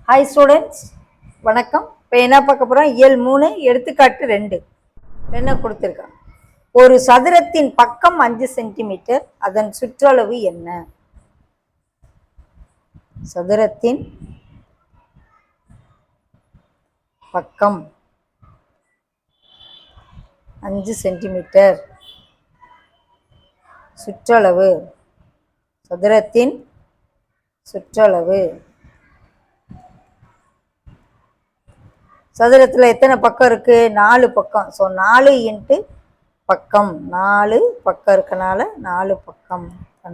Hi students, வணக்கம். இப்போ என்ன பார்க்க போகிறோம்? இயல் 3 எடுத்துக்காட்டு 2 என்ன கொடுத்துருக்கான்? ஒரு சதுரத்தின் பக்கம் 5 சென்டிமீட்டர், அதன் சுற்றளவு என்ன? சதுரத்தின் பக்கம் 5 சென்டிமீட்டர், சுற்றளவு, சதுரத்தின் சுற்றளவு. சதுரத்தில் எத்தனை பக்கம் இருக்குது? 4 பக்கம். ஸோ 4 இன்ட்டு பக்கம், 4 பக்கம் இருக்கனால 4 பக்கம்.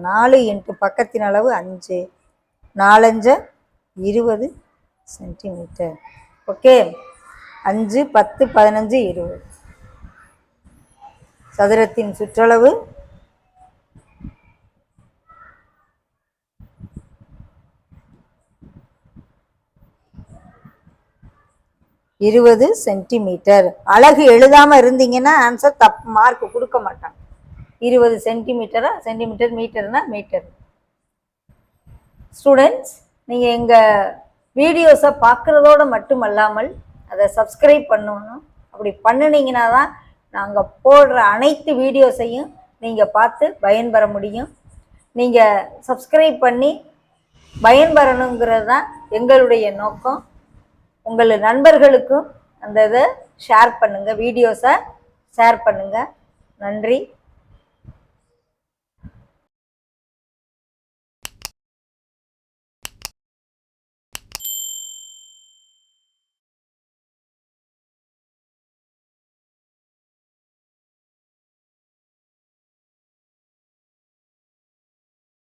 4 இன்ட்டு பக்கத்தின் அளவு 5, 4 5 20 சென்டிமீட்டர். ஓகே, 5 10 15 20. சதுரத்தின் சுற்றளவு 20 சென்டிமீட்டர். அழகு எழுதாமல் இருந்தீங்கன்னா ஆன்சர் தப்பு, மார்க் கொடுக்க மாட்டாங்க. 20 சென்டிமீட்டரா? சென்டிமீட்டர், மீட்டர்னா மீட்டர். ஸ்டூடெண்ட்ஸ், நீங்கள் எங்கள் வீடியோஸை பார்க்குறதோடு மட்டுமல்லாமல் அதை சப்ஸ்கிரைப் பண்ணணும். அப்படி பண்ணினீங்கன்னா தான் நாங்கள் போடுற அனைத்து வீடியோஸையும் நீங்கள் பார்த்து பயன்பெற முடியும். நீங்கள் சப்ஸ்கிரைப் பண்ணி பயன்பெறணுங்கிறது தான் எங்களுடைய நோக்கம். உங்கள் நண்பர்களுக்கும் அந்த இதை ஷேர் பண்ணுங்கள், வீடியோஸை ஷேர் பண்ணுங்கள். நன்றி.